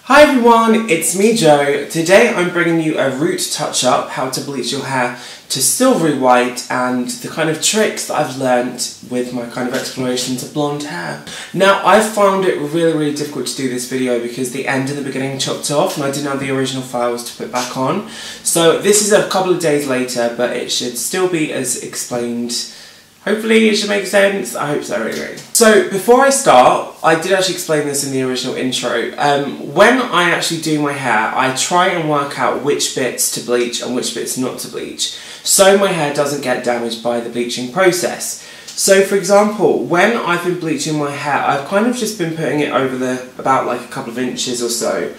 Hi everyone, it's me Joe. Today I'm bringing you a root touch-up, how to bleach your hair to silvery white, and the kind of tricks that I've learnt with my kind of exploration to blonde hair. Now I found it really difficult to do this video because the end and the beginning chopped off and I didn't have the original files to put back on. So this is a couple of days later, but it should still be as explained. Hopefully it should make sense. I hope so anyway. So before I start, I did actually explain this in the original intro. When I actually do my hair, I try and work out which bits to bleach and which bits not to bleach, so my hair doesn't get damaged by the bleaching process. So for example, when I've been bleaching my hair, I've kind of just been putting it over about like a couple of inches or so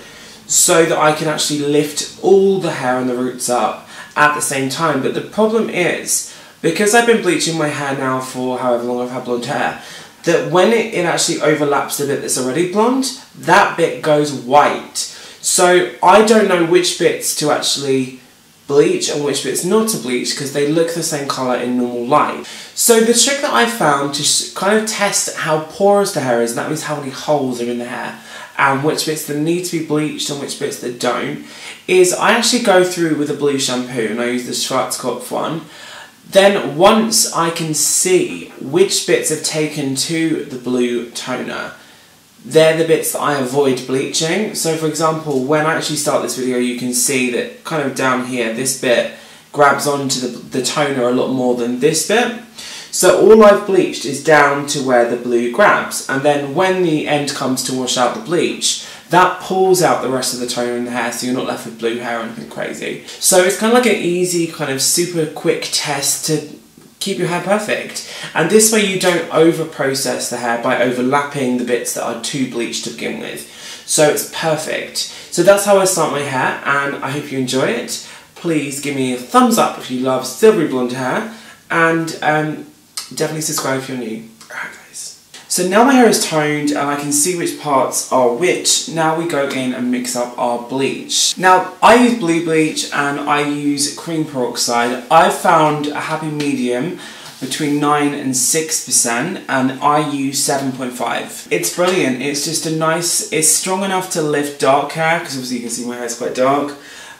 that I can actually lift all the hair and the roots up at the same time. But the problem is, because I've been bleaching my hair now for however long I've had blonde hair, that when it actually overlaps the bit that's already blonde, that bit goes white. So I don't know which bits to actually bleach and which bits not to bleach because they look the same colour in normal light. So the trick that I found to kind of test how porous the hair is, and that means how many holes are in the hair, and which bits that need to be bleached and which bits that don't, is I actually go through with a blue shampoo, and I use the Schwarzkopf one. Then once I can see which bits have taken to the blue toner, they're the bits that I avoid bleaching. So for example, when I actually start this video, you can see that kind of down here, this bit grabs onto the toner a lot more than this bit. So all I've bleached is down to where the blue grabs, and then when the end comes to wash out the bleach, that pulls out the rest of the toner in the hair, so you're not left with blue hair or anything crazy. So it's kind of like an easy, kind of super quick test to keep your hair perfect. And this way you don't over-process the hair by overlapping the bits that are too bleached to begin with. So it's perfect. So that's how I start my hair, and I hope you enjoy it. Please give me a thumbs up if you love silvery blonde hair, and definitely subscribe if you're new. Alright guys. So now my hair is toned and I can see which parts are which. Now we go in and mix up our bleach. Now I use blue bleach and I use cream peroxide. I've found a happy medium between 9 and 6%, and I use 7.5. It's brilliant. It's just it's strong enough to lift dark hair, because obviously you can see my hair is quite dark,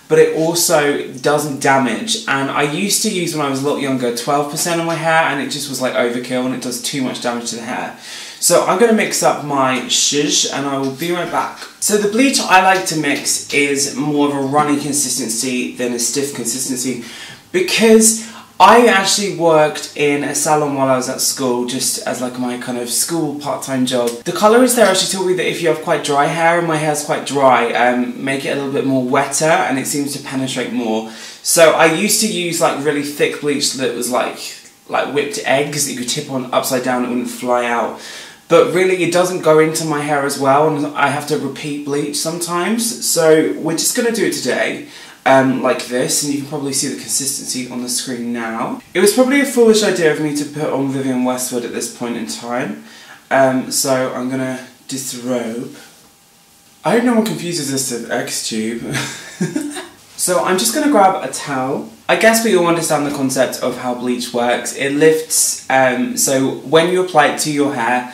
but it also doesn't damage. And I used to use, when I was a lot younger, 12% on my hair, and it just was like overkill and it does too much damage to the hair. So I'm going to mix up my shish and I will be right back. So the bleach I like to mix is more of a runny consistency than a stiff consistency, because I actually worked in a salon while I was at school, just as like my kind of school part-time job. The colourist there actually told me that if you have quite dry hair, and my hair's quite dry, make it a little bit more wetter and it seems to penetrate more. So I used to use like really thick bleach that was like whipped eggs that you could tip on upside down, it wouldn't fly out. But really it doesn't go into my hair as well, and I have to repeat bleach sometimes. So we're just going to do it today. Like this, and you can probably see the consistency on the screen now. It was probably a foolish idea of me to put on Vivienne Westwood at this point in time, so I'm gonna disrobe. I hope no one confuses this to X-Tube. So I'm just gonna grab a towel. I guess we all understand the concept of how bleach works. It lifts, so when you apply it to your hair,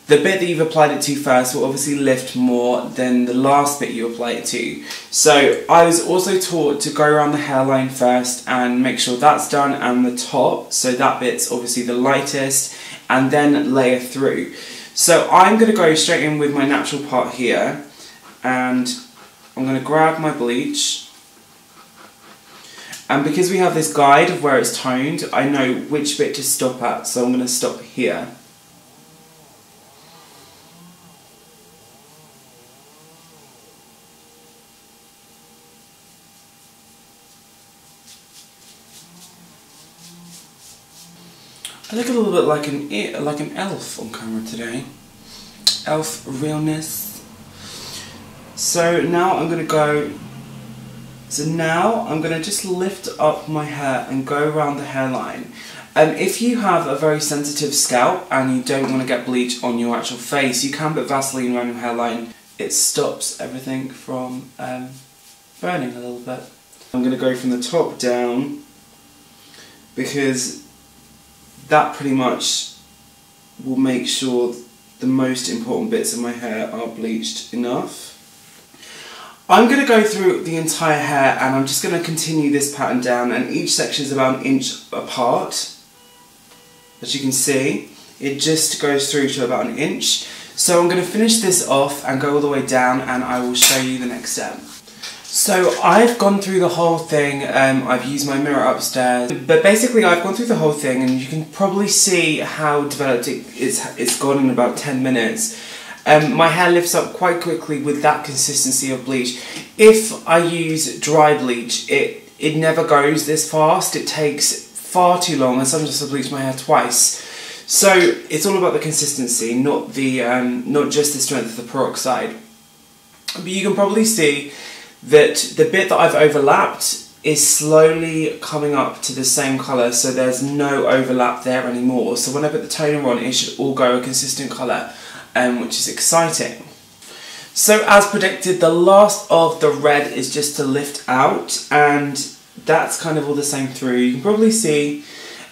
the bit that you've applied it to first will obviously lift more than the last bit you apply it to. So I was also taught to go around the hairline first and make sure that's done, and the top, so that bit's obviously the lightest, and then layer through. So I'm going to go straight in with my natural part here, and I'm going to grab my bleach. And because we have this guide of where it's toned, I know which bit to stop at, so I'm going to stop here. I look a little bit like an elf on camera today. Elf realness. So now I'm going to just lift up my hair and go around the hairline. If you have a very sensitive scalp and you don't want to get bleach on your actual face, you can put Vaseline around your hairline. It stops everything from burning a little bit. I'm going to go from the top down, because that pretty much will make sure the most important bits of my hair are bleached enough. I'm going to go through the entire hair and I'm just going to continue this pattern down, and each section is about an inch apart. As you can see, it just goes through to about an inch. So I'm going to finish this off and go all the way down, and I will show you the next step. So I've gone through the whole thing, I've used my mirror upstairs, but basically I've gone through the whole thing and you can probably see how developed it's gone in about 10 minutes. My hair lifts up quite quickly with that consistency of bleach. If I use dry bleach, it never goes this fast. It takes far too long, and sometimes I bleach my hair twice. So it's all about the consistency, not just the strength of the peroxide. But you can probably see that the bit that I've overlapped is slowly coming up to the same colour, so there's no overlap there anymore. So when I put the toner on, it should all go a consistent colour, which is exciting. So as predicted, the last of the red is just to lift out, and that's kind of all the same through. You can probably see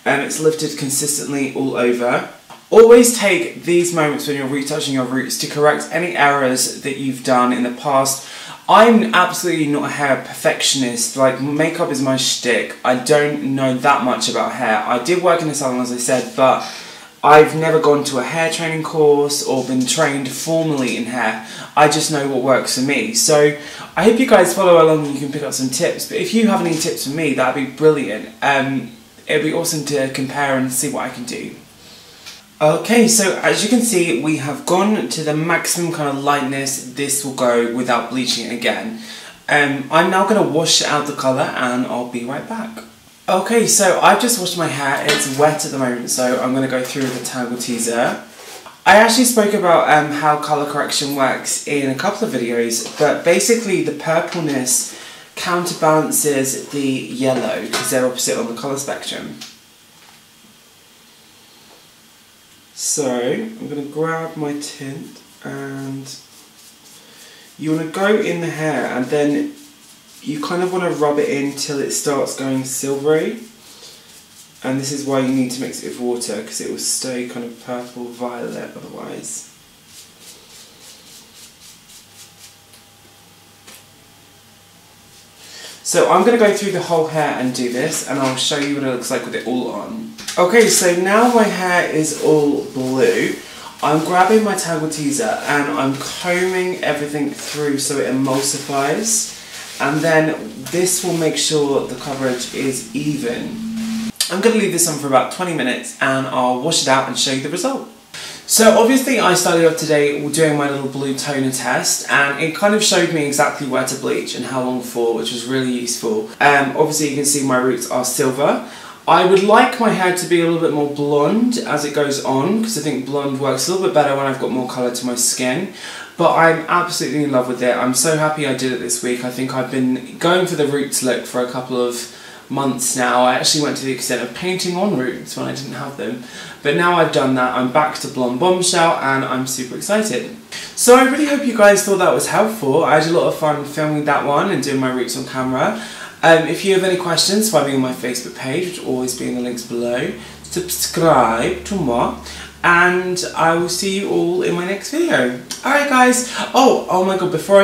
it's lifted consistently all over. Always take these moments when you're retouching your roots to correct any errors that you've done in the past. I'm absolutely not a hair perfectionist. Like, makeup is my shtick. I don't know that much about hair. I did work in a salon, as I said, but I've never gone to a hair training course or been trained formally in hair. I just know what works for me. So I hope you guys follow along and you can pick up some tips. But if you have any tips for me, that'd be brilliant. It'd be awesome to compare and see what I can do. Okay, so as you can see, we have gone to the maximum kind of lightness this will go without bleaching again. I'm now going to wash out the colour and I'll be right back. Okay, so I've just washed my hair. It's wet at the moment, so I'm going to go through with the Tangle Teaser. I actually spoke about how colour correction works in a couple of videos, but basically the purpleness counterbalances the yellow because they're opposite on the colour spectrum. So I'm going to grab my tint, and you want to go in the hair and then you kind of want to rub it in till it starts going silvery, and this is why you need to mix it with water because it will stay kind of purple violet otherwise. So I'm going to go through the whole hair and do this, and I'll show you what it looks like with it all on. Okay, so now my hair is all blue. I'm grabbing my Tangle Teaser and I'm combing everything through so it emulsifies, and then this will make sure the coverage is even. I'm going to leave this on for about 20 minutes and I'll wash it out and show you the result. So obviously I started off today doing my little blue toner test, and it kind of showed me exactly where to bleach and how long for, which was really useful. Obviously you can see my roots are silver. I would like my hair to be a little bit more blonde as it goes on, because I think blonde works a little bit better when I've got more colour to my skin. But I'm absolutely in love with it. I'm so happy I did it this week. I think I've been going for the roots look for a couple of months now. I actually went to the extent of painting on roots when I didn't have them. But now I've done that, I'm back to Blonde Bombshell and I'm super excited. So I really hope you guys thought that was helpful. I had a lot of fun filming that one and doing my roots on camera. If you have any questions, find me on my Facebook page, which will always be in the links below. Subscribe to more, and I will see you all in my next video. Alright guys, oh my god, before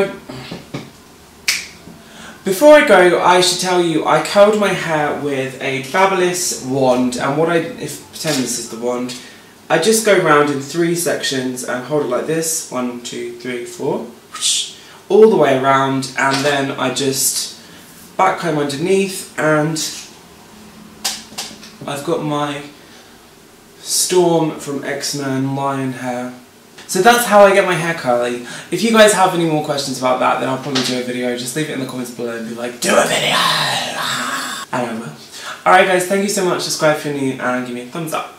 I go, I should tell you, I curled my hair with a fabulous wand, and pretend this is the wand, I just go round in 3 sections and hold it like this, 1, 2, 3, 4, whoosh, all the way around, and then I just backcomb underneath, and I've got my Storm from X-Men lion hair. So that's how I get my hair curly. If you guys have any more questions about that, then I'll probably do a video. Just leave it in the comments below and be like, do a video! And I will. Alright guys, thank you so much. Subscribe if you're new and give me a thumbs up.